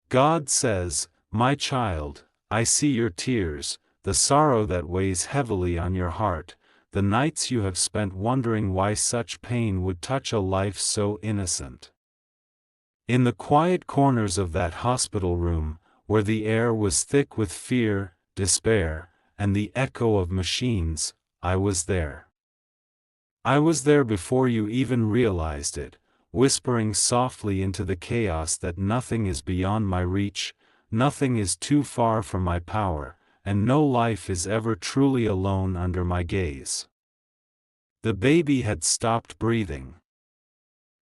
God says, "My child, I see your tears, the sorrow that weighs heavily on your heart, the nights you have spent wondering why such pain would touch a life so innocent." In the quiet corners of that hospital room, where the air was thick with fear, despair, and the echo of machines, I was there. I was there before you even realized it, whispering softly into the chaos that nothing is beyond my reach, nothing is too far from my power, and no life is ever truly alone under my gaze. The baby had stopped breathing.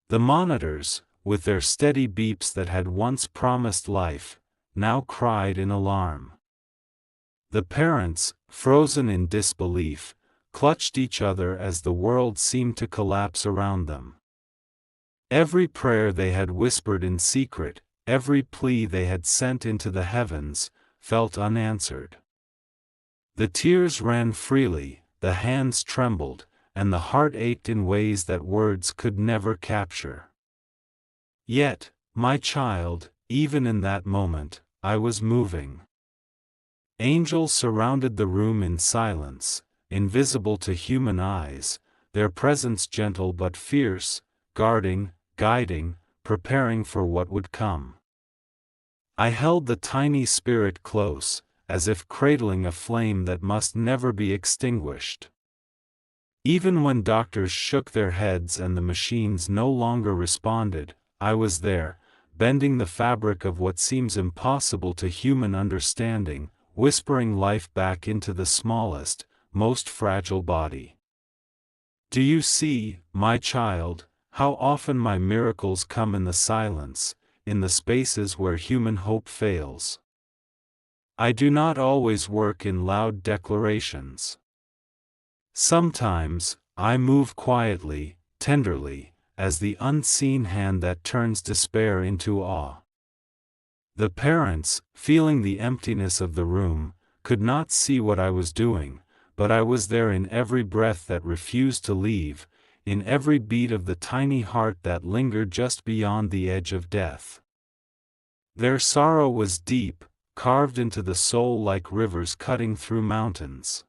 The monitors, with their steady beeps that had once promised life, now cried in alarm. The parents, frozen in disbelief, clutched each other as the world seemed to collapse around them. Every prayer they had whispered in secret, every plea they had sent into the heavens, felt unanswered. The tears ran freely, the hands trembled, and the heart ached in ways that words could never capture. Yet, my child, even in that moment, I was moving. Angels surrounded the room in silence, invisible to human eyes, their presence gentle but fierce, guarding, guiding, preparing for what would come. I held the tiny spirit close, as if cradling a flame that must never be extinguished. Even when doctors shook their heads and the machines no longer responded, I was there, bending the fabric of what seems impossible to human understanding, whispering life back into the smallest, most fragile body. Do you see, my child, how often my miracles come in the silence, in the spaces where human hope fails? I do not always work in loud declarations. Sometimes, I move quietly, tenderly, as the unseen hand that turns despair into awe. The parents, feeling the emptiness of the room, could not see what I was doing, but I was there in every breath that refused to leave, in every beat of the tiny heart that lingered just beyond the edge of death. Their sorrow was deep, carved into the soul like rivers cutting through mountains.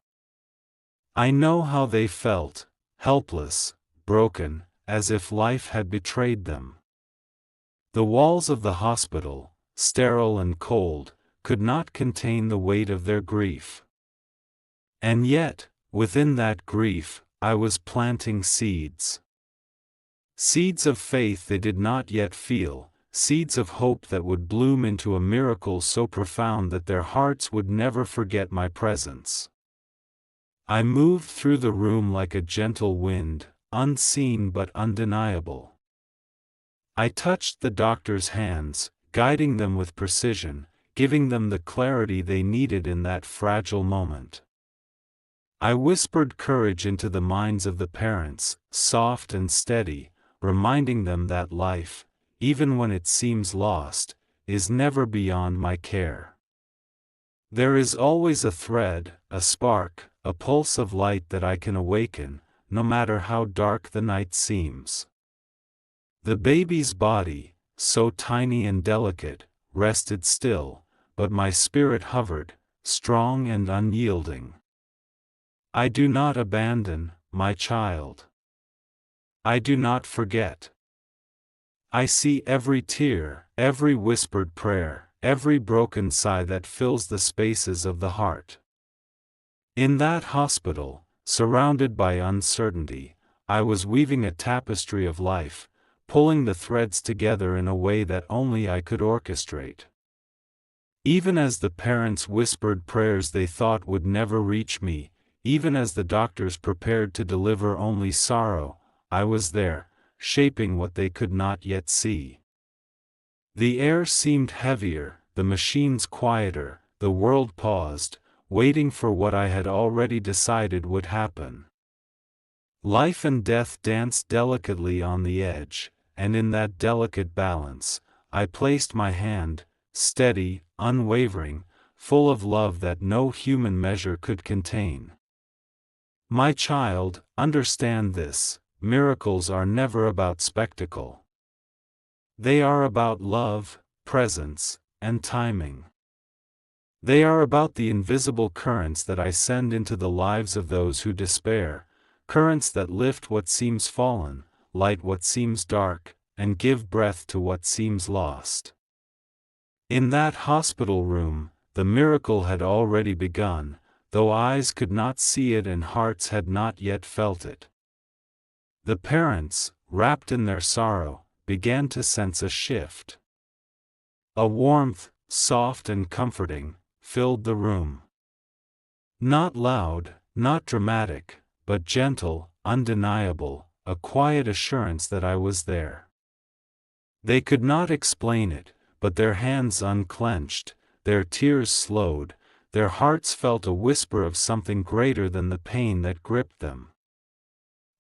I know how they felt, helpless, broken, as if life had betrayed them. The walls of the hospital, sterile and cold, could not contain the weight of their grief. And yet, within that grief, I was planting seeds. Seeds of faith they did not yet feel, seeds of hope that would bloom into a miracle so profound that their hearts would never forget my presence. I moved through the room like a gentle wind, unseen but undeniable. I touched the doctor's hands, guiding them with precision, giving them the clarity they needed in that fragile moment. I whispered courage into the minds of the parents, soft and steady, reminding them that life, even when it seems lost, is never beyond my care. There is always a thread, a spark, a pulse of light that I can awaken, no matter how dark the night seems. The baby's body, so tiny and delicate, rested still, but my spirit hovered, strong and unyielding. I do not abandon, my child. I do not forget. I see every tear, every whispered prayer, every broken sigh that fills the spaces of the heart. In that hospital, surrounded by uncertainty, I was weaving a tapestry of life, pulling the threads together in a way that only I could orchestrate. Even as the parents whispered prayers they thought would never reach me, even as the doctors prepared to deliver only sorrow, I was there, shaping what they could not yet see. The air seemed heavier, the machines quieter, the world paused, waiting for what I had already decided would happen. Life and death danced delicately on the edge, and in that delicate balance, I placed my hand, steady, unwavering, full of love that no human measure could contain. My child, understand this: miracles are never about spectacle. They are about love, presence, and timing. They are about the invisible currents that I send into the lives of those who despair, currents that lift what seems fallen, light what seems dark, and give breath to what seems lost. In that hospital room, the miracle had already begun, though eyes could not see it and hearts had not yet felt it. The parents, wrapped in their sorrow, began to sense a shift. A warmth, soft and comforting, filled the room. Not loud, not dramatic, but gentle, undeniable, a quiet assurance that I was there. They could not explain it, but their hands unclenched, their tears slowed, their hearts felt a whisper of something greater than the pain that gripped them.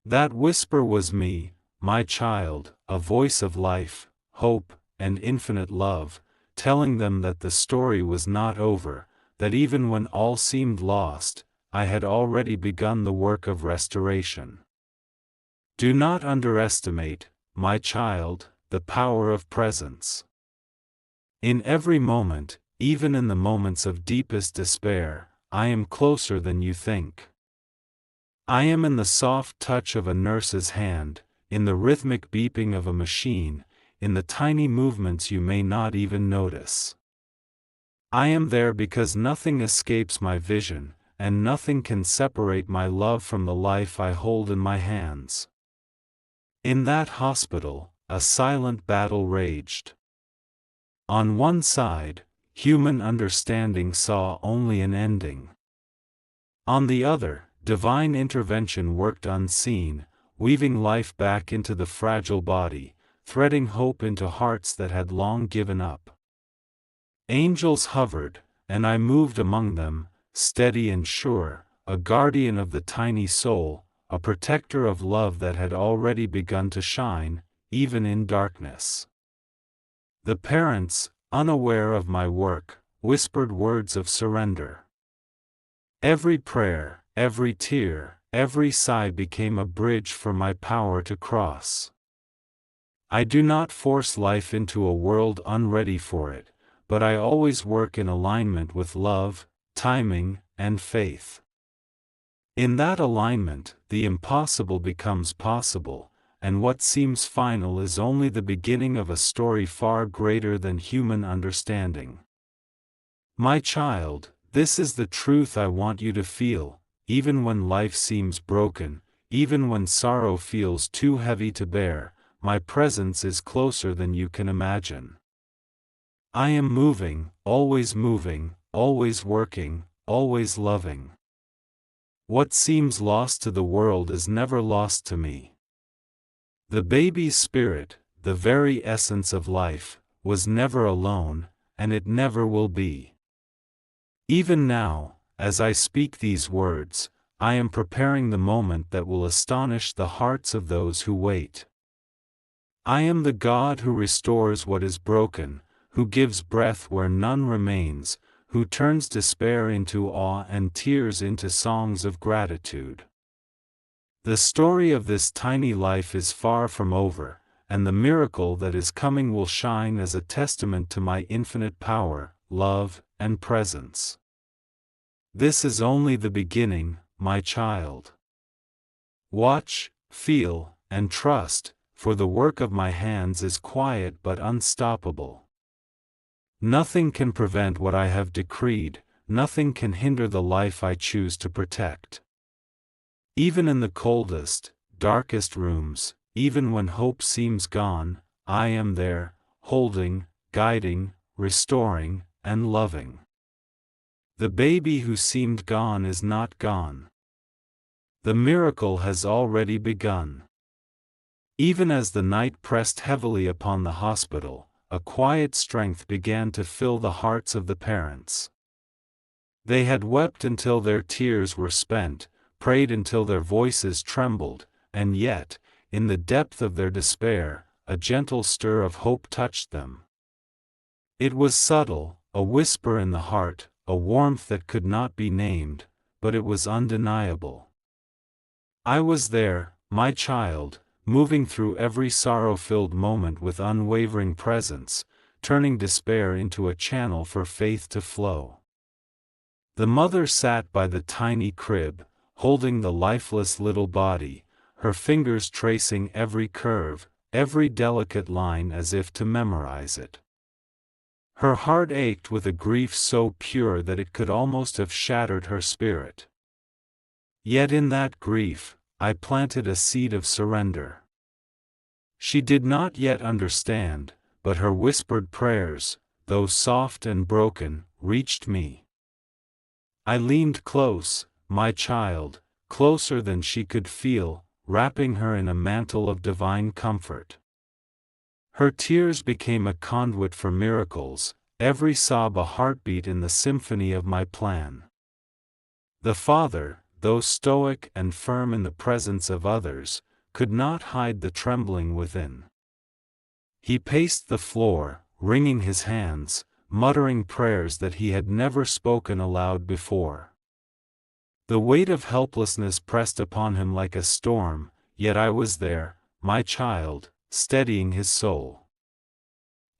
That whisper was me, my child, a voice of life, hope, and infinite love, telling them that the story was not over, that even when all seemed lost, I had already begun the work of restoration. Do not underestimate, my child, the power of presence. In every moment, even in the moments of deepest despair, I am closer than you think. I am in the soft touch of a nurse's hand, in the rhythmic beeping of a machine, in the tiny movements you may not even notice. I am there because nothing escapes my vision, and nothing can separate my love from the life I hold in my hands. In that hospital, a silent battle raged. On one side, human understanding saw only an ending. On the other, divine intervention worked unseen, weaving life back into the fragile body, threading hope into hearts that had long given up. Angels hovered, and I moved among them, steady and sure, a guardian of the tiny soul, a protector of love that had already begun to shine, even in darkness. The parents, unaware of my work, whispered words of surrender. Every prayer, every tear, every sigh became a bridge for my power to cross. I do not force life into a world unready for it, but I always work in alignment with love, timing, and faith. In that alignment, the impossible becomes possible, and what seems final is only the beginning of a story far greater than human understanding. My child, this is the truth I want you to feel, even when life seems broken, even when sorrow feels too heavy to bear, my presence is closer than you can imagine. I am moving, always working, always loving. What seems lost to the world is never lost to me. The baby's spirit, the very essence of life, was never alone, and it never will be. Even now, as I speak these words, I am preparing the moment that will astonish the hearts of those who wait. I am the God who restores what is broken, who gives breath where none remains, who turns despair into awe and tears into songs of gratitude. The story of this tiny life is far from over, and the miracle that is coming will shine as a testament to my infinite power, love, and presence. This is only the beginning, my child. Watch, feel, and trust, for the work of my hands is quiet but unstoppable. Nothing can prevent what I have decreed, nothing can hinder the life I choose to protect. Even in the coldest, darkest rooms, even when hope seems gone, I am there, holding, guiding, restoring, and loving. The baby who seemed gone is not gone. The miracle has already begun. Even as the night pressed heavily upon the hospital, a quiet strength began to fill the hearts of the parents. They had wept until their tears were spent, prayed until their voices trembled, and yet, in the depth of their despair, a gentle stir of hope touched them. It was subtle, a whisper in the heart, a warmth that could not be named, but it was undeniable. I was there, my child, moving through every sorrow-filled moment with unwavering presence, turning despair into a channel for faith to flow. The mother sat by the tiny crib, holding the lifeless little body, her fingers tracing every curve, every delicate line as if to memorize it. Her heart ached with a grief so pure that it could almost have shattered her spirit. Yet in that grief, I planted a seed of surrender. She did not yet understand, but her whispered prayers, though soft and broken, reached me. I leaned close, my child, closer than she could feel, wrapping her in a mantle of divine comfort. Her tears became a conduit for miracles, every sob a heartbeat in the symphony of my plan. The father, though stoic and firm in the presence of others, could not hide the trembling within. He paced the floor, wringing his hands, muttering prayers that he had never spoken aloud before. The weight of helplessness pressed upon him like a storm, yet I was there, my child, steadying his soul.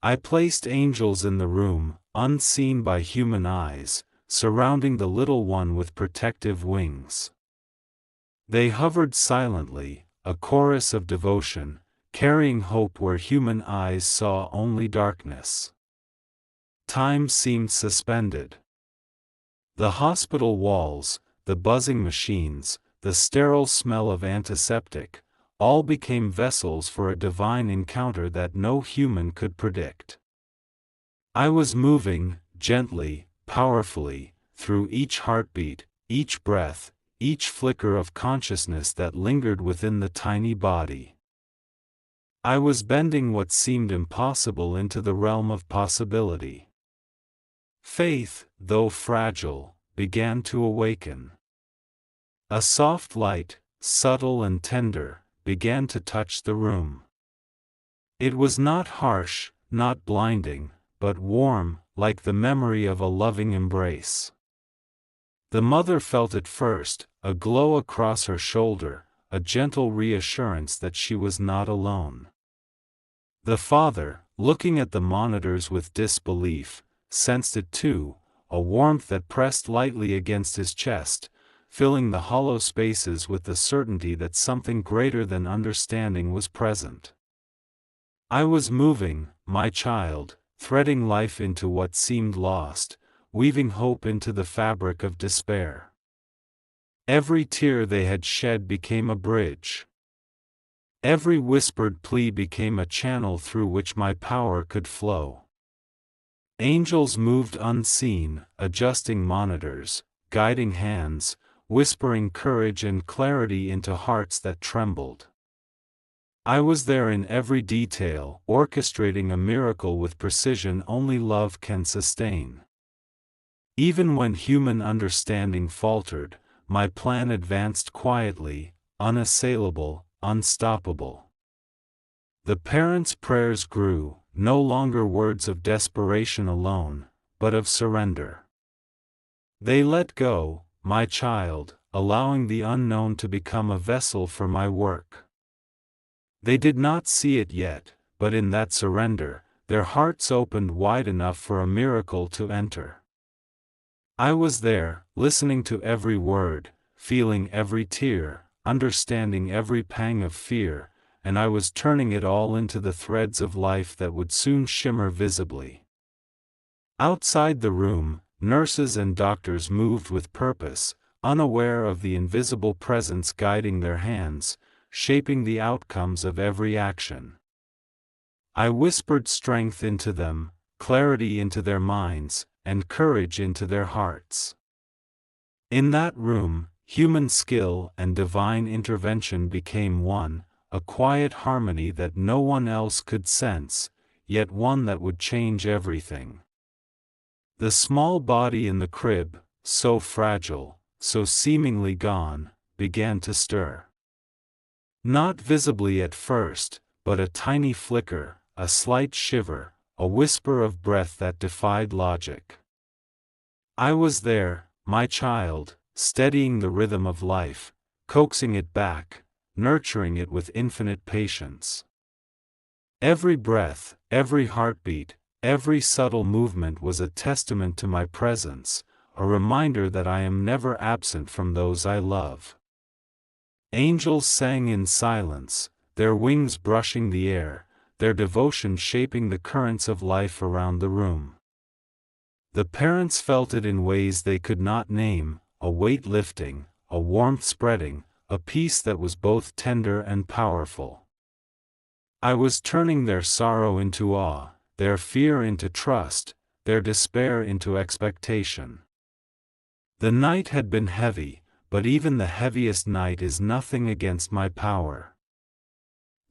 I placed angels in the room, unseen by human eyes, surrounding the little one with protective wings. They hovered silently, a chorus of devotion, carrying hope where human eyes saw only darkness. Time seemed suspended. The hospital walls, the buzzing machines, the sterile smell of antiseptic, all became vessels for a divine encounter that no human could predict. I was moving, gently, powerfully, through each heartbeat, each breath, each flicker of consciousness that lingered within the tiny body. I was bending what seemed impossible into the realm of possibility. Faith, though fragile, began to awaken. A soft light, subtle and tender, began to touch the room. It was not harsh, not blinding, but warm, like the memory of a loving embrace. The mother felt it first, a glow across her shoulder, a gentle reassurance that she was not alone. The father, looking at the monitors with disbelief, sensed it too, a warmth that pressed lightly against his chest, filling the hollow spaces with the certainty that something greater than understanding was present. I was moving, my child, threading life into what seemed lost, weaving hope into the fabric of despair. Every tear they had shed became a bridge. Every whispered plea became a channel through which my power could flow. Angels moved unseen, adjusting monitors, guiding hands, whispering courage and clarity into hearts that trembled. I was there in every detail, orchestrating a miracle with precision only love can sustain. Even when human understanding faltered, my plan advanced quietly, unassailable, unstoppable. The parents' prayers grew, no longer words of desperation alone, but of surrender. They let go, my child, allowing the unknown to become a vessel for my work. They did not see it yet, but in that surrender, their hearts opened wide enough for a miracle to enter. I was there, listening to every word, feeling every tear, understanding every pang of fear, and I was turning it all into the threads of life that would soon shimmer visibly. Outside the room, nurses and doctors moved with purpose, unaware of the invisible presence guiding their hands, shaping the outcomes of every action. I whispered strength into them, clarity into their minds, and courage into their hearts. In that room, human skill and divine intervention became one, a quiet harmony that no one else could sense, yet one that would change everything. The small body in the crib, so fragile, so seemingly gone, began to stir. Not visibly at first, but a tiny flicker, a slight shiver, a whisper of breath that defied logic. I was there, my child, steadying the rhythm of life, coaxing it back, nurturing it with infinite patience. Every breath, every heartbeat, every subtle movement was a testament to my presence, a reminder that I am never absent from those I love. Angels sang in silence, their wings brushing the air, their devotion shaping the currents of life around the room. The parents felt it in ways they could not name, a weight lifting, a warmth spreading, a peace that was both tender and powerful. I was turning their sorrow into awe, their fear into trust, their despair into expectation. The night had been heavy, but even the heaviest night is nothing against my power.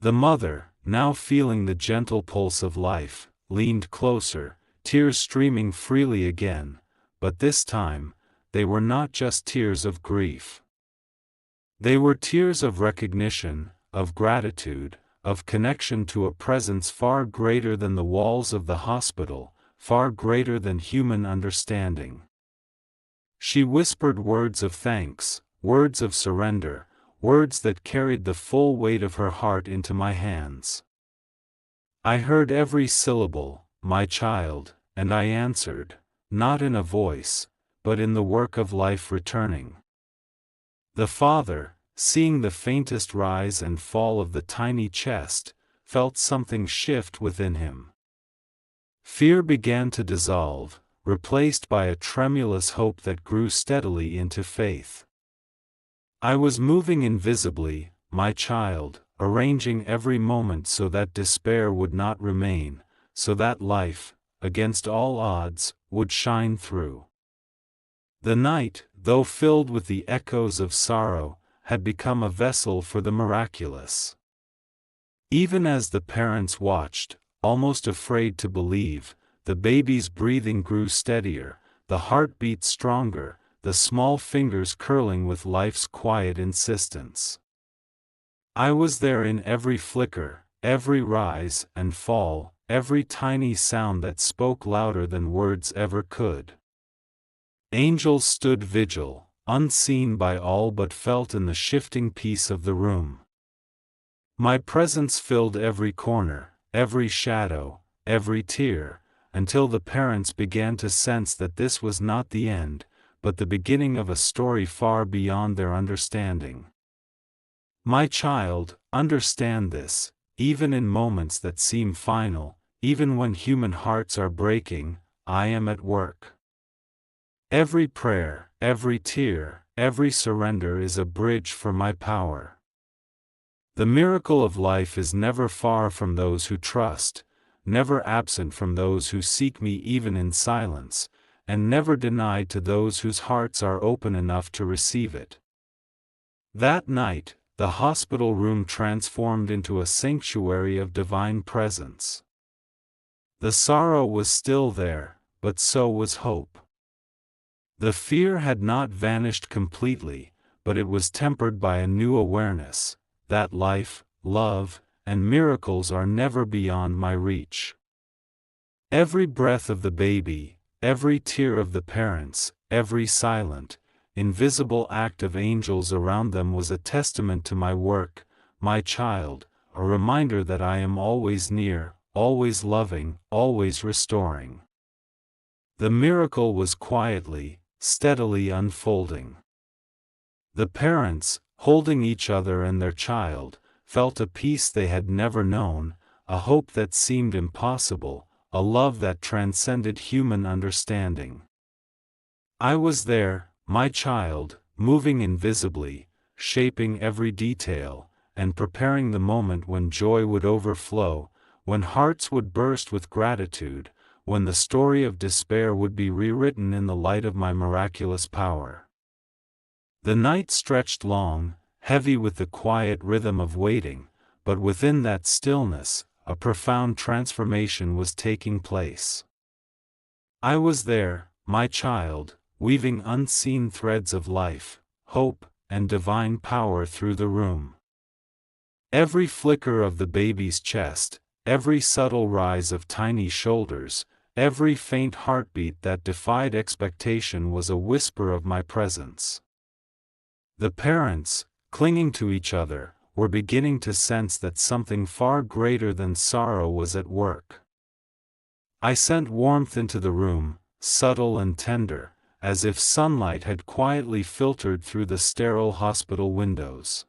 The mother, now feeling the gentle pulse of life, leaned closer, tears streaming freely again, but this time, they were not just tears of grief. They were tears of recognition, of gratitude, of connection to a presence far greater than the walls of the hospital, far greater than human understanding. She whispered words of thanks, words of surrender, words that carried the full weight of her heart into my hands. I heard every syllable, "My child," and I answered, not in a voice, but in the work of life returning. The father, seeing the faintest rise and fall of the tiny chest, felt something shift within him. Fear began to dissolve, replaced by a tremulous hope that grew steadily into faith. I was moving invisibly, my child, arranging every moment so that despair would not remain, so that life, against all odds, would shine through. The night, though filled with the echoes of sorrow, had become a vessel for the miraculous. Even as the parents watched, almost afraid to believe, the baby's breathing grew steadier, the heartbeat stronger, the small fingers curling with life's quiet insistence. I was there in every flicker, every rise and fall, every tiny sound that spoke louder than words ever could. Angels stood vigil, unseen by all but felt in the shifting peace of the room. My presence filled every corner, every shadow, every tear, until the parents began to sense that this was not the end, but the beginning of a story far beyond their understanding. My child, understand this, even in moments that seem final, even when human hearts are breaking, I am at work. Every prayer, every tear, every surrender is a bridge for my power. The miracle of life is never far from those who trust, never absent from those who seek me even in silence, and never denied to those whose hearts are open enough to receive it. That night, the hospital room transformed into a sanctuary of divine presence. The sorrow was still there, but so was hope. The fear had not vanished completely, but it was tempered by a new awareness, that life, love, and miracles are never beyond my reach. Every breath of the baby, every tear of the parents, every silent, invisible act of angels around them was a testament to my work, my child, a reminder that I am always near, always loving, always restoring. The miracle was quietly, steadily unfolding. The parents, holding each other and their child, felt a peace they had never known, a hope that seemed impossible, a love that transcended human understanding. I was there, my child, moving invisibly, shaping every detail, and preparing the moment when joy would overflow, when hearts would burst with gratitude, when the story of despair would be rewritten in the light of my miraculous power. The night stretched long, heavy with the quiet rhythm of waiting, but within that stillness, a profound transformation was taking place. I was there, my child, weaving unseen threads of life, hope, and divine power through the room. Every flicker of the baby's chest, every subtle rise of tiny shoulders, every faint heartbeat that defied expectation was a whisper of my presence. The parents, clinging to each other, were beginning to sense that something far greater than sorrow was at work. I sent warmth into the room, subtle and tender, as if sunlight had quietly filtered through the sterile hospital windows.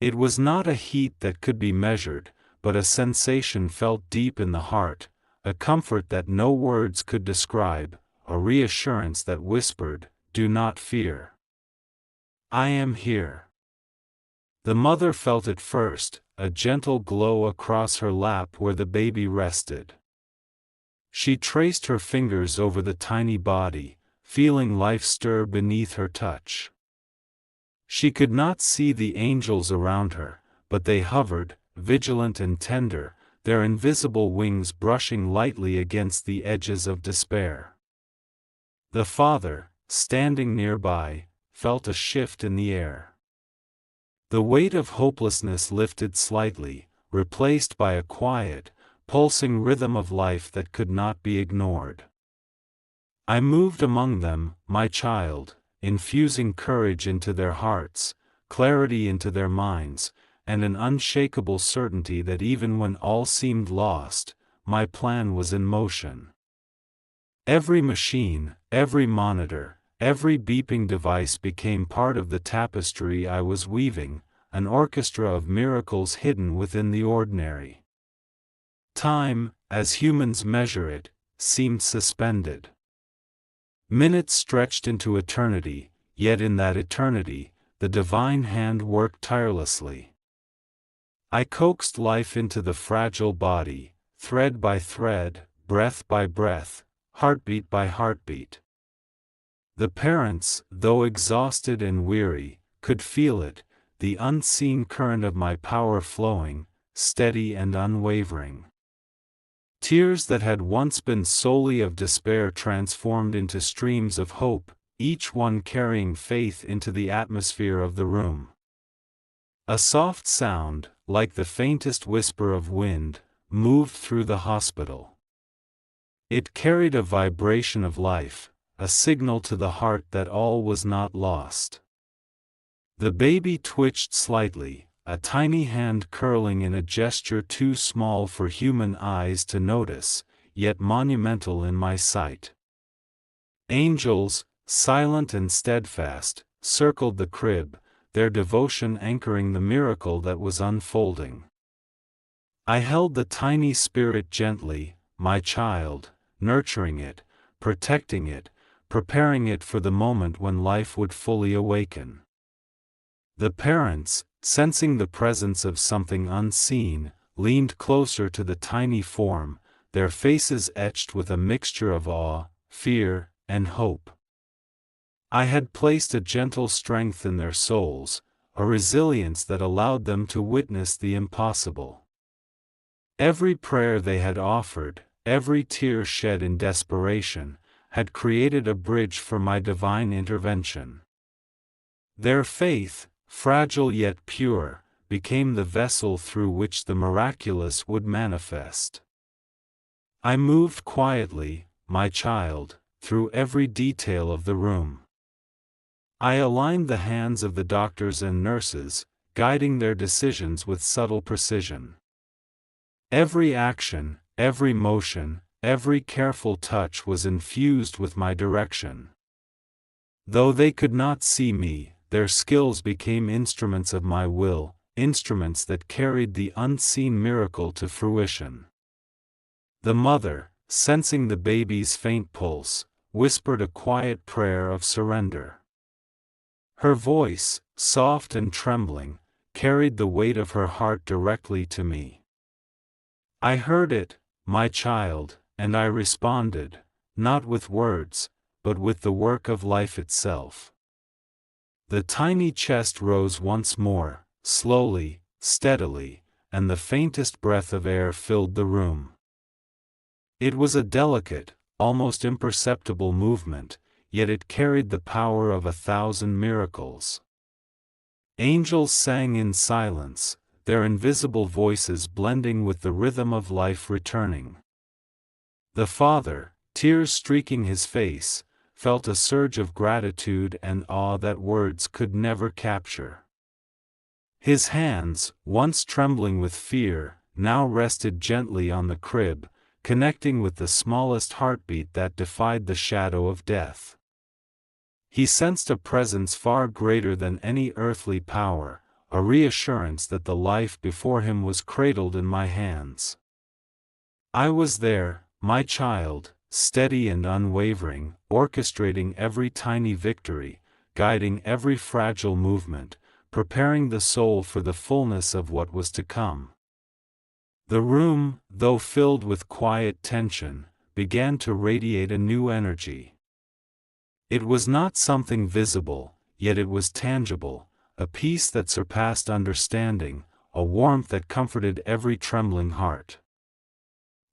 It was not a heat that could be measured, but a sensation felt deep in the heart, a comfort that no words could describe, a reassurance that whispered, "Do not fear. I am here." The mother felt it first, a gentle glow across her lap where the baby rested. She traced her fingers over the tiny body, feeling life stir beneath her touch. She could not see the angels around her, but they hovered, vigilant and tender, their invisible wings brushing lightly against the edges of despair. The father, standing nearby, felt a shift in the air. The weight of hopelessness lifted slightly, replaced by a quiet, pulsing rhythm of life that could not be ignored. I moved among them, my child, infusing courage into their hearts, clarity into their minds, and an unshakable certainty that even when all seemed lost, my plan was in motion. Every machine, every monitor, every beeping device became part of the tapestry I was weaving, an orchestra of miracles hidden within the ordinary. Time, as humans measure it, seemed suspended. Minutes stretched into eternity, yet in that eternity, the divine hand worked tirelessly. I coaxed life into the fragile body, thread by thread, breath by breath, heartbeat by heartbeat. The parents, though exhausted and weary, could feel it, the unseen current of my power flowing, steady and unwavering. Tears that had once been solely of despair transformed into streams of hope, each one carrying faith into the atmosphere of the room. A soft sound, like the faintest whisper of wind, moved through the hospital. It carried a vibration of life, a signal to the heart that all was not lost. The baby twitched slightly, a tiny hand curling in a gesture too small for human eyes to notice, yet monumental in my sight. Angels, silent and steadfast, circled the crib, their devotion anchoring the miracle that was unfolding. I held the tiny spirit gently, my child, nurturing it, protecting it, preparing it for the moment when life would fully awaken. The parents, sensing the presence of something unseen, leaned closer to the tiny form, their faces etched with a mixture of awe, fear, and hope. I had placed a gentle strength in their souls, a resilience that allowed them to witness the impossible. Every prayer they had offered, every tear shed in desperation, had created a bridge for my divine intervention. Their faith, fragile yet pure, became the vessel through which the miraculous would manifest. I moved quietly, my child, through every detail of the room. I aligned the hands of the doctors and nurses, guiding their decisions with subtle precision. Every action, every motion, every careful touch was infused with my direction. Though they could not see me, their skills became instruments of my will, instruments that carried the unseen miracle to fruition. The mother, sensing the baby's faint pulse, whispered a quiet prayer of surrender. Her voice, soft and trembling, carried the weight of her heart directly to me. I heard it, my child, and I responded, not with words, but with the work of life itself. The tiny chest rose once more, slowly, steadily, and the faintest breath of air filled the room. It was a delicate, almost imperceptible movement, yet it carried the power of 1,000 miracles. Angels sang in silence, their invisible voices blending with the rhythm of life returning. The father, tears streaking his face, felt a surge of gratitude and awe that words could never capture. His hands, once trembling with fear, now rested gently on the crib, connecting with the smallest heartbeat that defied the shadow of death. He sensed a presence far greater than any earthly power, a reassurance that the life before him was cradled in my hands. I was there, my child, steady and unwavering, orchestrating every tiny victory, guiding every fragile movement, preparing the soul for the fullness of what was to come. The room, though filled with quiet tension, began to radiate a new energy. It was not something visible, yet it was tangible, a peace that surpassed understanding, a warmth that comforted every trembling heart.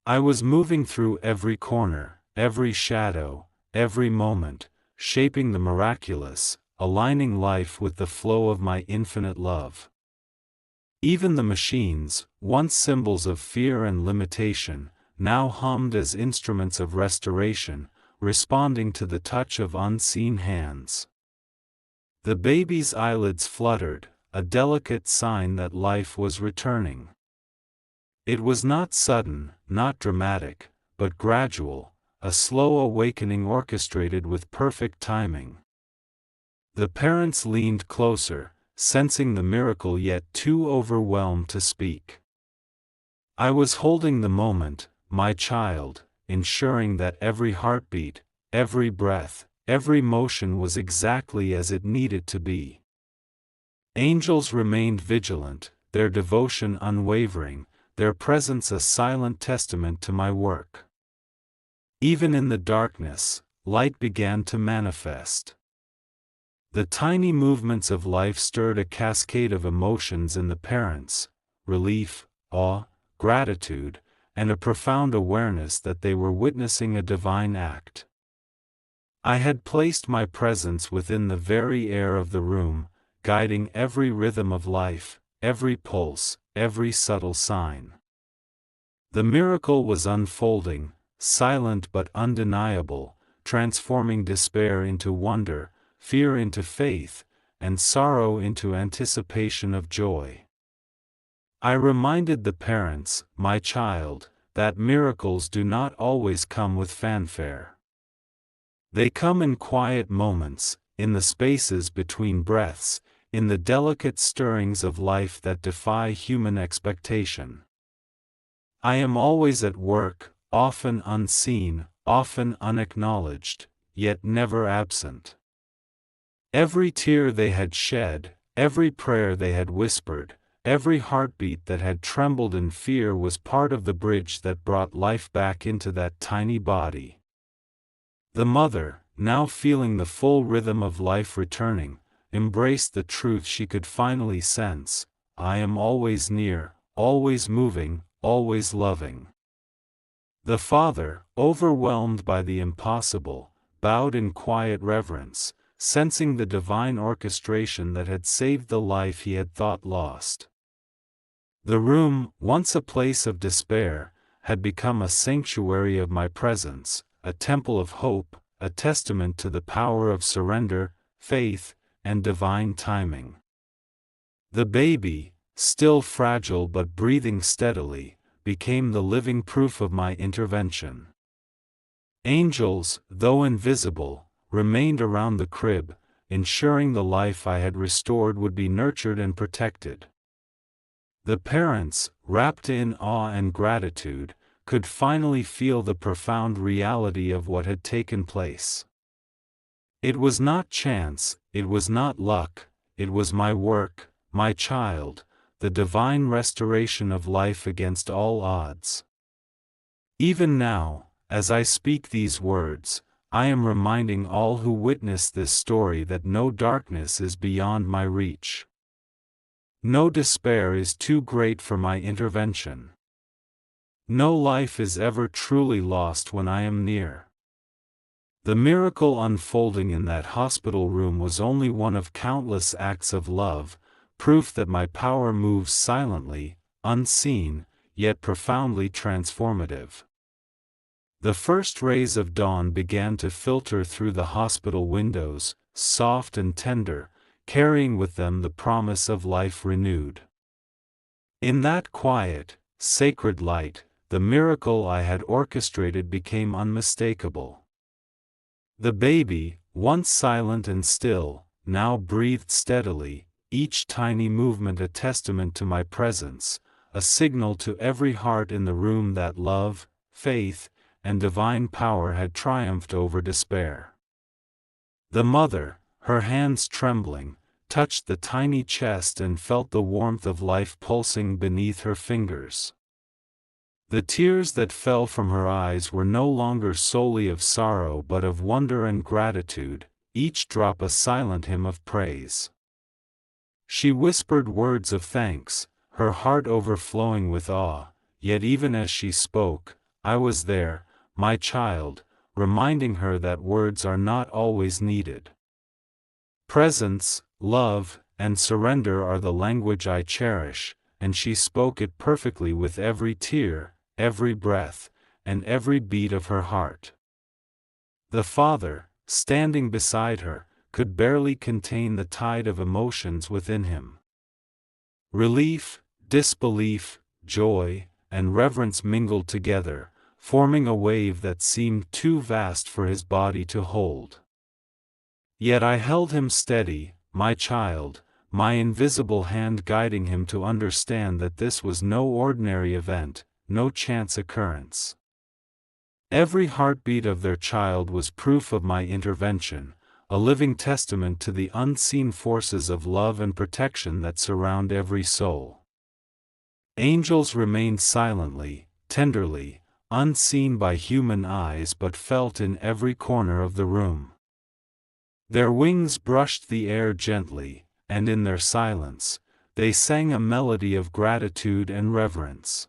I was moving through every corner, every shadow, every moment, shaping the miraculous, aligning life with the flow of my infinite love. Even the machines, once symbols of fear and limitation, now hummed as instruments of restoration, responding to the touch of unseen hands. The baby's eyelids fluttered, a delicate sign that life was returning. It was not sudden, not dramatic, but gradual, a slow awakening orchestrated with perfect timing. The parents leaned closer, sensing the miracle yet too overwhelmed to speak. I was holding the moment, my child, ensuring that every heartbeat, every breath, every motion was exactly as it needed to be. Angels remained vigilant, their devotion unwavering, their presence a silent testament to my work. Even in the darkness, light began to manifest. The tiny movements of life stirred a cascade of emotions in the parents: relief, awe, gratitude, and a profound awareness that they were witnessing a divine act. I had placed my presence within the very air of the room, guiding every rhythm of life, every pulse, every subtle sign. The miracle was unfolding, silent but undeniable, transforming despair into wonder, fear into faith, and sorrow into anticipation of joy. I reminded the parents, my child, that miracles do not always come with fanfare. They come in quiet moments, in the spaces between breaths, in the delicate stirrings of life that defy human expectation. I am always at work, often unseen, often unacknowledged, yet never absent. Every tear they had shed, every prayer they had whispered, every heartbeat that had trembled in fear was part of the bridge that brought life back into that tiny body. The mother, now feeling the full rhythm of life returning, embraced the truth she could finally sense: I am always near, always moving, always loving. The father, overwhelmed by the impossible, bowed in quiet reverence, sensing the divine orchestration that had saved the life he had thought lost. The room, once a place of despair, had become a sanctuary of my presence, a temple of hope, a testament to the power of surrender, faith, and divine timing. The baby, still fragile but breathing steadily, became the living proof of my intervention. Angels, though invisible, remained around the crib, ensuring the life I had restored would be nurtured and protected. The parents, wrapped in awe and gratitude, could finally feel the profound reality of what had taken place. It was not chance, it was not luck, it was my work, my child, the divine restoration of life against all odds. Even now, as I speak these words, I am reminding all who witness this story that no darkness is beyond my reach. No despair is too great for my intervention. No life is ever truly lost when I am near. The miracle unfolding in that hospital room was only one of countless acts of love, proof that my power moves silently, unseen, yet profoundly transformative. The first rays of dawn began to filter through the hospital windows, soft and tender, carrying with them the promise of life renewed. In that quiet, sacred light, the miracle I had orchestrated became unmistakable. The baby, once silent and still, now breathed steadily, each tiny movement a testament to my presence, a signal to every heart in the room that love, faith, and divine power had triumphed over despair. The mother, her hands trembling, touched the tiny chest and felt the warmth of life pulsing beneath her fingers. The tears that fell from her eyes were no longer solely of sorrow but of wonder and gratitude, each drop a silent hymn of praise. She whispered words of thanks, her heart overflowing with awe, yet even as she spoke, I was there, my child, reminding her that words are not always needed. Presence, love, and surrender are the language I cherish, and she spoke it perfectly with every tear, every breath, and every beat of her heart. The father, standing beside her, could barely contain the tide of emotions within him. Relief, disbelief, joy, and reverence mingled together, forming a wave that seemed too vast for his body to hold. Yet I held him steady, my child, my invisible hand guiding him to understand that this was no ordinary event, no chance occurrence. Every heartbeat of their child was proof of my intervention, a living testament to the unseen forces of love and protection that surround every soul. Angels remained silently, tenderly, unseen by human eyes but felt in every corner of the room. Their wings brushed the air gently, and in their silence, they sang a melody of gratitude and reverence.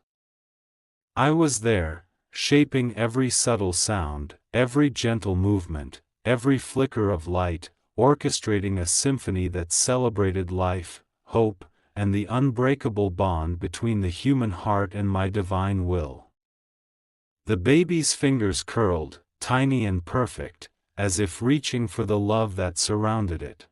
I was there, shaping every subtle sound, every gentle movement, every flicker of light, orchestrating a symphony that celebrated life, hope, and the unbreakable bond between the human heart and my divine will. The baby's fingers curled, tiny and perfect, as if reaching for the love that surrounded it.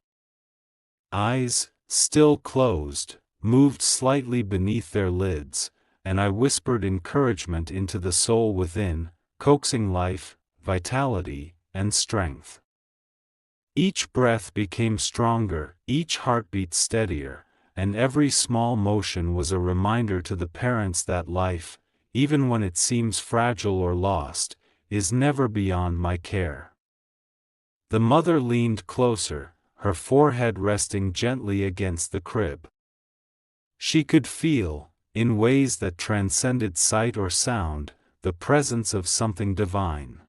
Eyes, still closed, moved slightly beneath their lids, and I whispered encouragement into the soul within, coaxing life, vitality, and strength. Each breath became stronger, each heartbeat steadier, and every small motion was a reminder to the parents that life, even when it seems fragile or lost, is never beyond my care. The mother leaned closer, her forehead resting gently against the crib. She could feel, in ways that transcended sight or sound, the presence of something divine.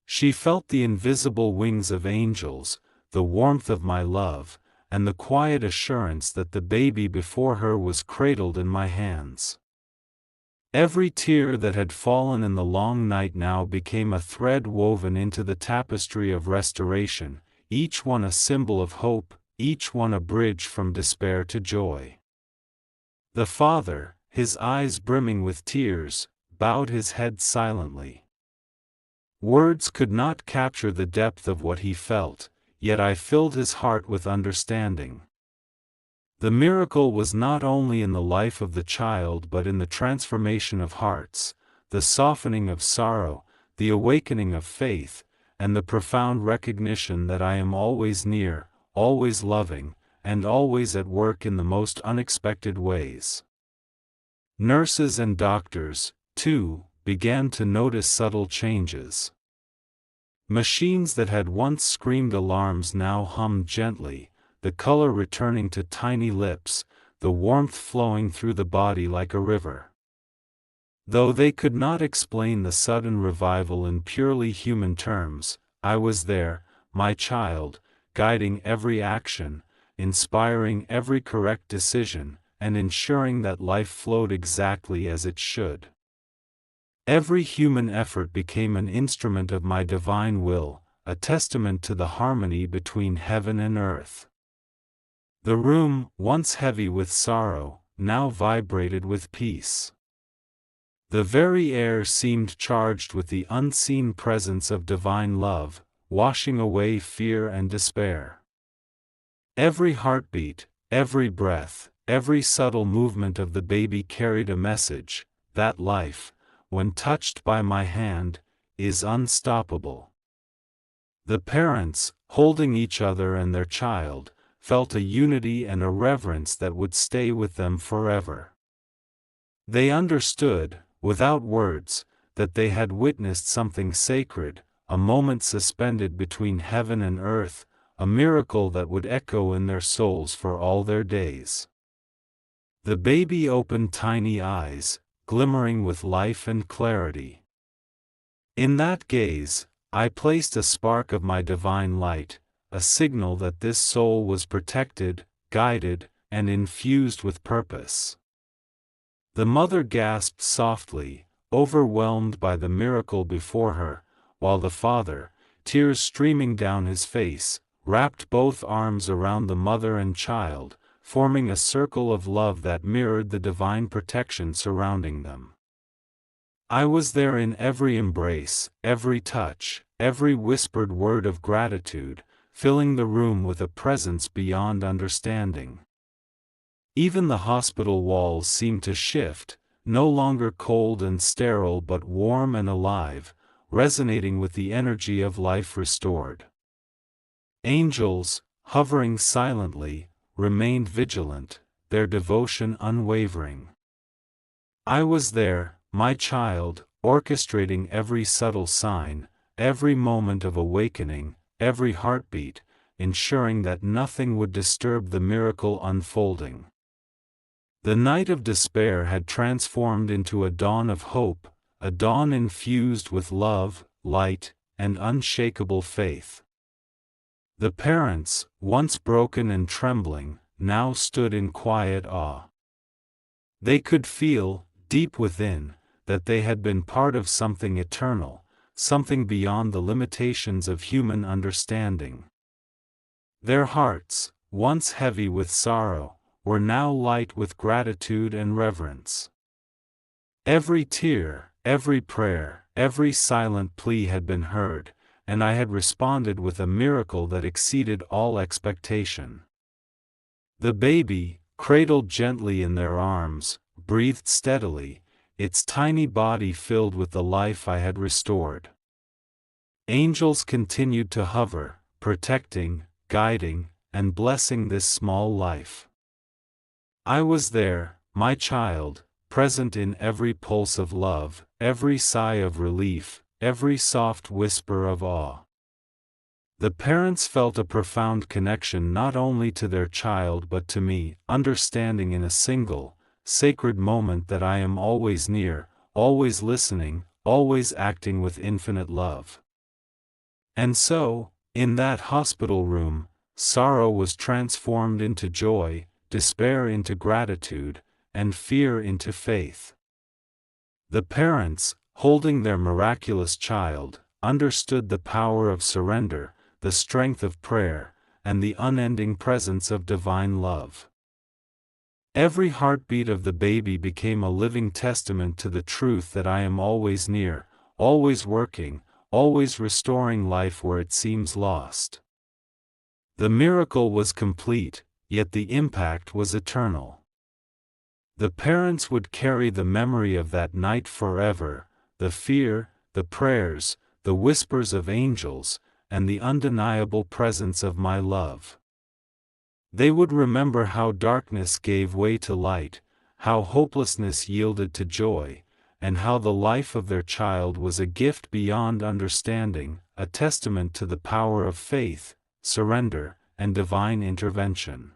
She felt the invisible wings of angels, the warmth of my love, and the quiet assurance that the baby before her was cradled in my hands. Every tear that had fallen in the long night now became a thread woven into the tapestry of restoration, each one a symbol of hope, each one a bridge from despair to joy. The father, his eyes brimming with tears, bowed his head silently. Words could not capture the depth of what he felt, yet I filled his heart with understanding. The miracle was not only in the life of the child but in the transformation of hearts, the softening of sorrow, the awakening of faith, and the profound recognition that I am always near, always loving, and always at work in the most unexpected ways. Nurses and doctors, too, began to notice subtle changes. Machines that had once screamed alarms now hummed gently, the color returning to tiny lips, the warmth flowing through the body like a river. Though they could not explain the sudden revival in purely human terms, I was there, my child, guiding every action, inspiring every correct decision, and ensuring that life flowed exactly as it should. Every human effort became an instrument of my divine will, a testament to the harmony between heaven and earth. The room, once heavy with sorrow, now vibrated with peace. The very air seemed charged with the unseen presence of divine love, washing away fear and despair. Every heartbeat, every breath, every subtle movement of the baby carried a message, that life, when touched by my hand, is unstoppable. The parents, holding each other and their child, felt a unity and a reverence that would stay with them forever. They understood, without words, that they had witnessed something sacred, a moment suspended between heaven and earth, a miracle that would echo in their souls for all their days. The baby opened tiny eyes, glimmering with life and clarity. In that gaze, I placed a spark of my divine light, a signal that this soul was protected, guided, and infused with purpose. The mother gasped softly, overwhelmed by the miracle before her, while the father, tears streaming down his face, wrapped both arms around the mother and child, forming a circle of love that mirrored the divine protection surrounding them. I was there in every embrace, every touch, every whispered word of gratitude, filling the room with a presence beyond understanding. Even the hospital walls seemed to shift, no longer cold and sterile but warm and alive, resonating with the energy of life restored. Angels, hovering silently, remained vigilant, their devotion unwavering. I was there, my child, orchestrating every subtle sign, every moment of awakening, every heartbeat, ensuring that nothing would disturb the miracle unfolding. The night of despair had transformed into a dawn of hope, a dawn infused with love, light, and unshakable faith. The parents, once broken and trembling, now stood in quiet awe. They could feel, deep within, that they had been part of something eternal, something beyond the limitations of human understanding. Their hearts, once heavy with sorrow, were now light with gratitude and reverence. Every tear, every prayer, every silent plea had been heard, and I had responded with a miracle that exceeded all expectation. The baby, cradled gently in their arms, breathed steadily, its tiny body filled with the life I had restored. Angels continued to hover, protecting, guiding, and blessing this small life. I was there, my child, present in every pulse of love, every sigh of relief, every soft whisper of awe. The parents felt a profound connection not only to their child but to me, understanding in a single, sacred moment that I am always near, always listening, always acting with infinite love. And so, in that hospital room, sorrow was transformed into joy, despair into gratitude, and fear into faith. The parents, holding their miraculous child, understood the power of surrender, the strength of prayer, and the unending presence of divine love. Every heartbeat of the baby became a living testament to the truth that I am always near, always working, always restoring life where it seems lost. The miracle was complete, yet the impact was eternal. The parents would carry the memory of that night forever, the fear, the prayers, the whispers of angels, and the undeniable presence of my love. They would remember how darkness gave way to light, how hopelessness yielded to joy, and how the life of their child was a gift beyond understanding, a testament to the power of faith, surrender, and divine intervention.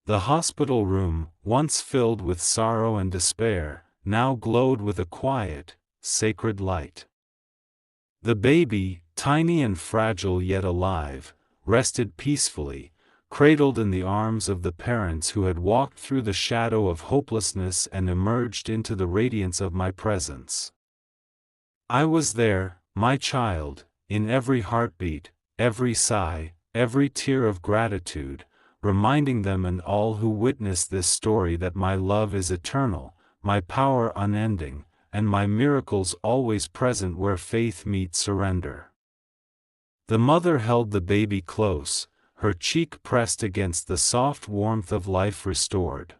The hospital room, once filled with sorrow and despair, now glowed with a quiet, sacred light. The baby, tiny and fragile yet alive, rested peacefully, cradled in the arms of the parents who had walked through the shadow of hopelessness and emerged into the radiance of my presence. I was there, my child, in every heartbeat, every sigh, every tear of gratitude, reminding them and all who witness this story that my love is eternal, my power unending, and my miracles always present where faith meets surrender. The mother held the baby close, her cheek pressed against the soft warmth of life restored.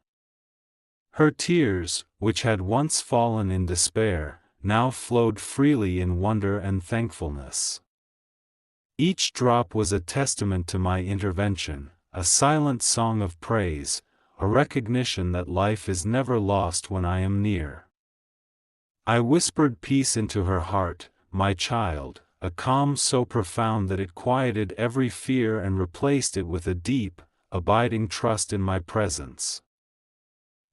Her tears, which had once fallen in despair, now flowed freely in wonder and thankfulness. Each drop was a testament to my intervention, a silent song of praise, a recognition that life is never lost when I am near. I whispered peace into her heart, my child, a calm so profound that it quieted every fear and replaced it with a deep, abiding trust in my presence.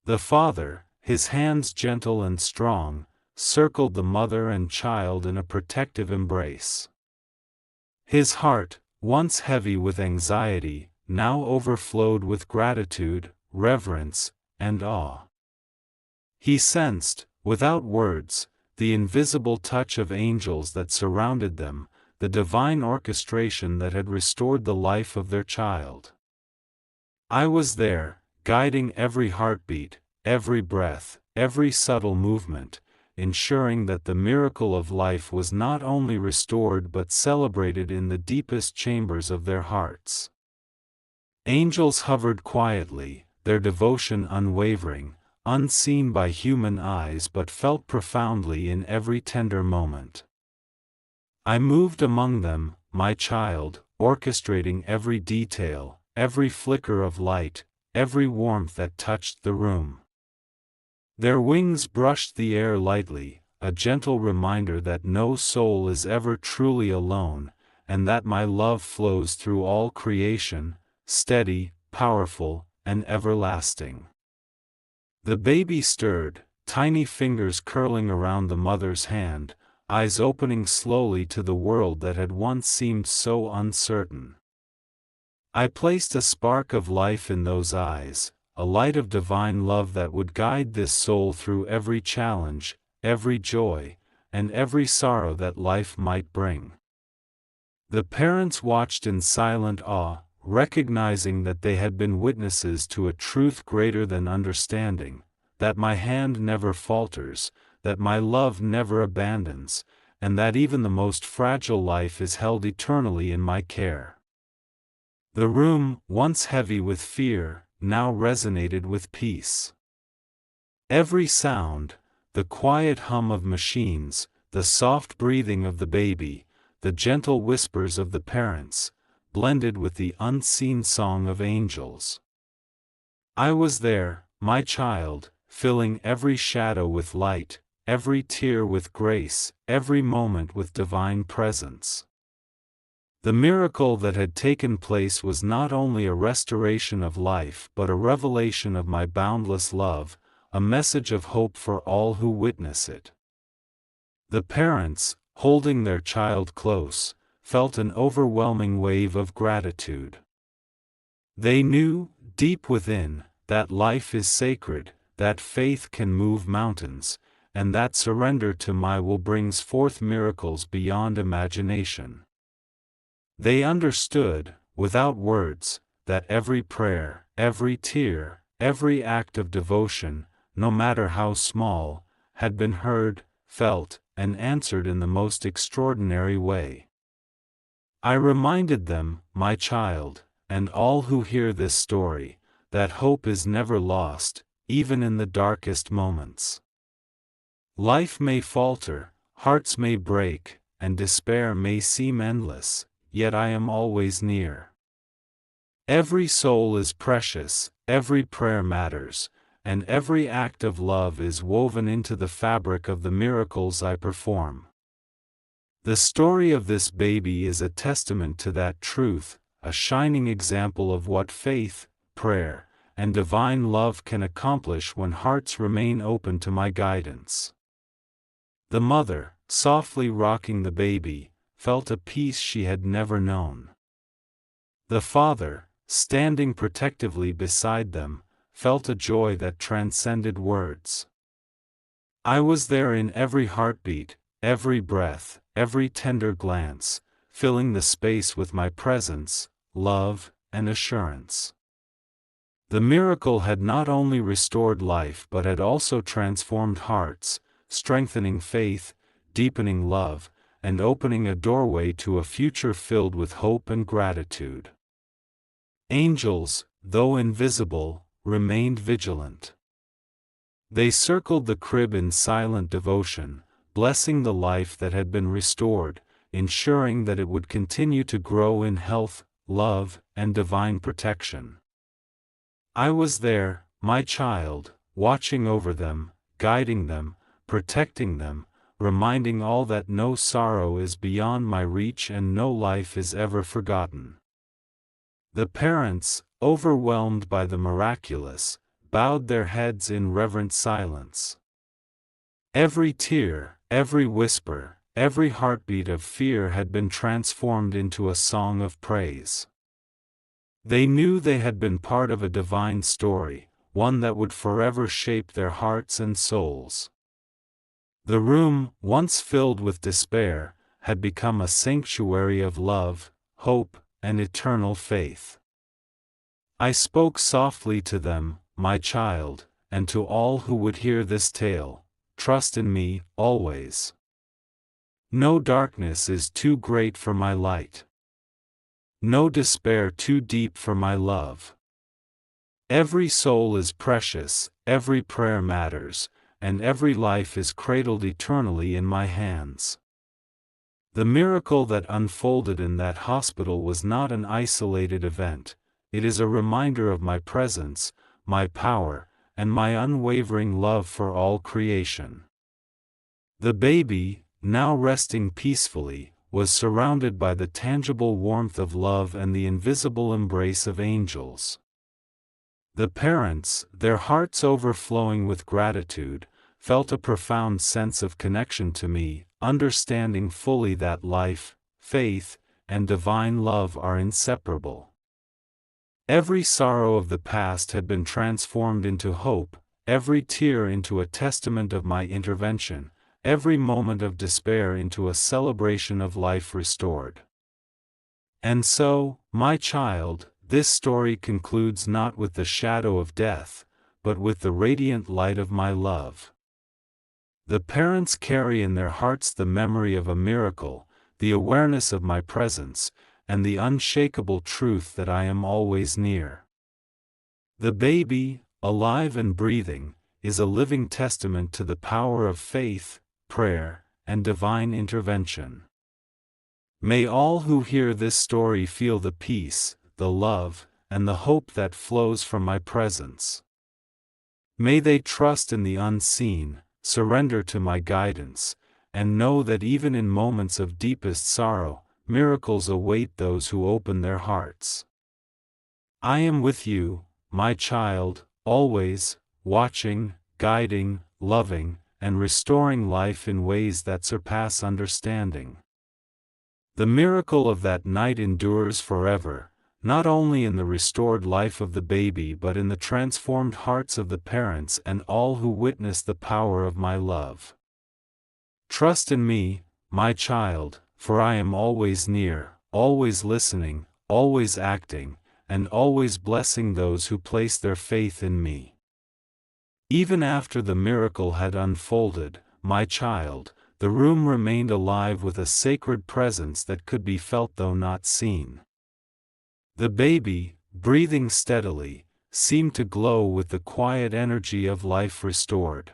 The father, his hands gentle and strong, circled the mother and child in a protective embrace. His heart, once heavy with anxiety, now overflowed with gratitude, reverence, and awe. He sensed, without words, the invisible touch of angels that surrounded them, the divine orchestration that had restored the life of their child. I was there, guiding every heartbeat, every breath, every subtle movement, ensuring that the miracle of life was not only restored but celebrated in the deepest chambers of their hearts. Angels hovered quietly, their devotion unwavering, unseen by human eyes but felt profoundly in every tender moment. I moved among them, my child, orchestrating every detail, every flicker of light, every warmth that touched the room. Their wings brushed the air lightly, a gentle reminder that no soul is ever truly alone, and that my love flows through all creation, steady, powerful, and everlasting. The baby stirred, tiny fingers curling around the mother's hand, eyes opening slowly to the world that had once seemed so uncertain. I placed a spark of life in those eyes, a light of divine love that would guide this soul through every challenge, every joy, and every sorrow that life might bring. The parents watched in silent awe, recognizing that they had been witnesses to a truth greater than understanding, that my hand never falters, that my love never abandons, and that even the most fragile life is held eternally in my care. The room, once heavy with fear, now resonated with peace. Every sound, the quiet hum of machines, the soft breathing of the baby, the gentle whispers of the parents, blended with the unseen song of angels. I was there, my child, filling every shadow with light, every tear with grace, every moment with divine presence. The miracle that had taken place was not only a restoration of life but a revelation of my boundless love, a message of hope for all who witness it. The parents, holding their child close, felt an overwhelming wave of gratitude. They knew, deep within, that life is sacred, that faith can move mountains, and that surrender to my will brings forth miracles beyond imagination. They understood, without words, that every prayer, every tear, every act of devotion, no matter how small, had been heard, felt, and answered in the most extraordinary way. I reminded them, my child, and all who hear this story, that hope is never lost, even in the darkest moments. Life may falter, hearts may break, and despair may seem endless, yet I am always near. Every soul is precious, every prayer matters, and every act of love is woven into the fabric of the miracles I perform. The story of this baby is a testament to that truth, a shining example of what faith, prayer, and divine love can accomplish when hearts remain open to my guidance. The mother, softly rocking the baby, felt a peace she had never known. The father, standing protectively beside them, felt a joy that transcended words. I was there in every heartbeat, every breath, every tender glance, filling the space with my presence, love, and assurance. The miracle had not only restored life but had also transformed hearts, strengthening faith, deepening love, and opening a doorway to a future filled with hope and gratitude. Angels, though invisible, remained vigilant. They circled the crib in silent devotion, blessing the life that had been restored, ensuring that it would continue to grow in health, love, and divine protection. I was there, my child, watching over them, guiding them, protecting them, reminding all that no sorrow is beyond my reach and no life is ever forgotten. The parents, overwhelmed by the miraculous, bowed their heads in reverent silence. Every tear, every whisper, every heartbeat of fear had been transformed into a song of praise. They knew they had been part of a divine story, one that would forever shape their hearts and souls. The room, once filled with despair, had become a sanctuary of love, hope, and eternal faith. I spoke softly to them, my child, and to all who would hear this tale, trust in me, always. No darkness is too great for my light. No despair too deep for my love. Every soul is precious, every prayer matters, and every life is cradled eternally in my hands. The miracle that unfolded in that hospital was not an isolated event, it is a reminder of my presence, my power, and my unwavering love for all creation. The baby, now resting peacefully, was surrounded by the tangible warmth of love and the invisible embrace of angels. The parents, their hearts overflowing with gratitude, felt a profound sense of connection to me, understanding fully that life, faith, and divine love are inseparable. Every sorrow of the past had been transformed into hope, every tear into a testament of my intervention, every moment of despair into a celebration of life restored. And so, my child, this story concludes not with the shadow of death, but with the radiant light of my love. The parents carry in their hearts the memory of a miracle, the awareness of my presence, and the unshakable truth that I am always near. The baby, alive and breathing, is a living testament to the power of faith, prayer, and divine intervention. May all who hear this story feel the peace, the love, and the hope that flows from my presence. May they trust in the unseen, surrender to my guidance, and know that even in moments of deepest sorrow, miracles await those who open their hearts. I am with you, my child, always, watching, guiding, loving, and restoring life in ways that surpass understanding. The miracle of that night endures forever, not only in the restored life of the baby but in the transformed hearts of the parents and all who witness the power of my love. Trust in me, my child, for I am always near, always listening, always acting, and always blessing those who place their faith in me. Even after the miracle had unfolded, my child, the room remained alive with a sacred presence that could be felt though not seen. The baby, breathing steadily, seemed to glow with the quiet energy of life restored.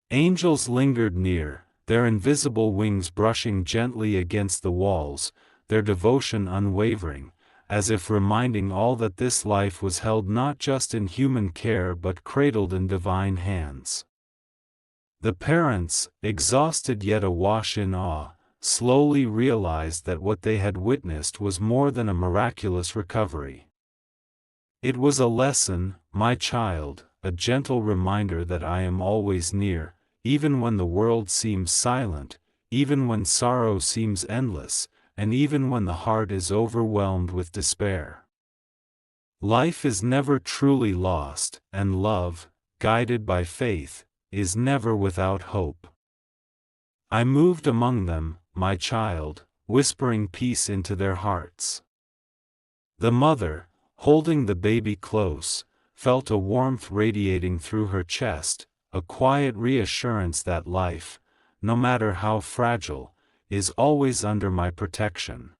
Angels lingered near, their invisible wings brushing gently against the walls, their devotion unwavering, as if reminding all that this life was held not just in human care but cradled in divine hands. The parents, exhausted yet awash in awe, slowly realized that what they had witnessed was more than a miraculous recovery. It was a lesson, my child, a gentle reminder that I am always near, even when the world seems silent, even when sorrow seems endless, and even when the heart is overwhelmed with despair. Life is never truly lost, and love, guided by faith, is never without hope. I moved among them, my child, whispering peace into their hearts. The mother, holding the baby close, felt a warmth radiating through her chest, a quiet reassurance that life, no matter how fragile, is always under my protection.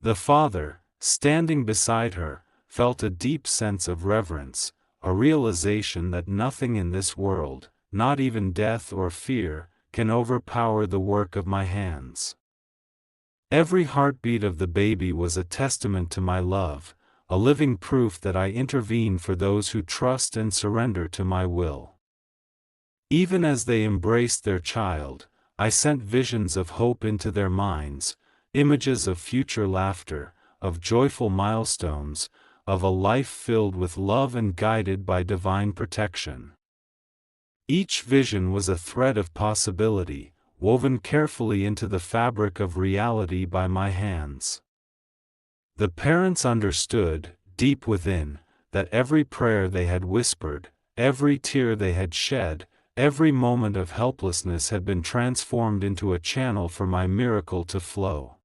The father, standing beside her, felt a deep sense of reverence, a realization that nothing in this world, not even death or fear, can overpower the work of my hands. Every heartbeat of the baby was a testament to my love, a living proof that I intervene for those who trust and surrender to my will. Even as they embraced their child, I sent visions of hope into their minds, images of future laughter, of joyful milestones, of a life filled with love and guided by divine protection. Each vision was a thread of possibility, woven carefully into the fabric of reality by my hands. The parents understood, deep within, that every prayer they had whispered, every tear they had shed, every moment of helplessness had been transformed into a channel for my miracle to flow.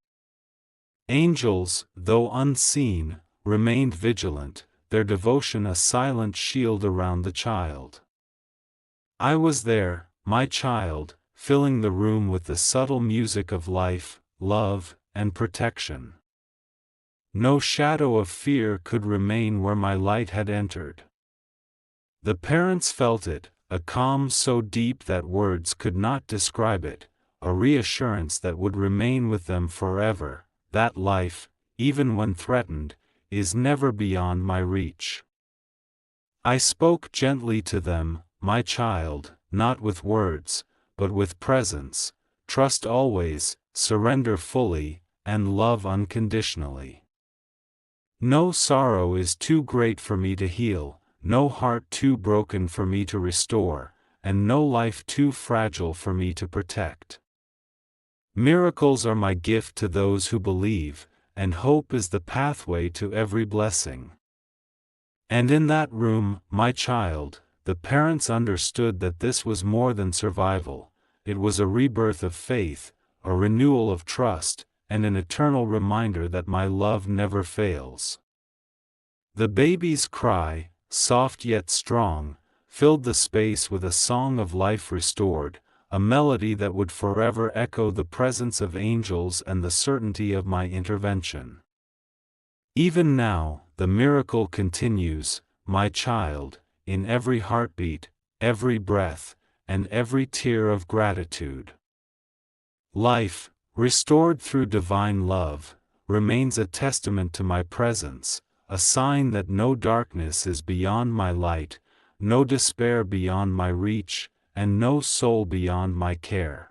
Angels, though unseen, remained vigilant, their devotion a silent shield around the child. I was there, my child, filling the room with the subtle music of life, love, and protection. No shadow of fear could remain where my light had entered. The parents felt it, a calm so deep that words could not describe it, a reassurance that would remain with them forever, that life, even when threatened, is never beyond my reach. I spoke gently to them, my child, not with words, but with presence, trust always, surrender fully, and love unconditionally. No sorrow is too great for me to heal, no heart too broken for me to restore, and no life too fragile for me to protect. Miracles are my gift to those who believe, and hope is the pathway to every blessing. And in that room, my child, the parents understood that this was more than survival, it was a rebirth of faith, a renewal of trust, and an eternal reminder that my love never fails. The baby's cry, soft yet strong, filled the space with a song of life restored, a melody that would forever echo the presence of angels and the certainty of my intervention. Even now, the miracle continues, my child, in every heartbeat, every breath, and every tear of gratitude. Life, restored through divine love, remains a testament to my presence, a sign that no darkness is beyond my light, no despair beyond my reach, and no soul beyond my care.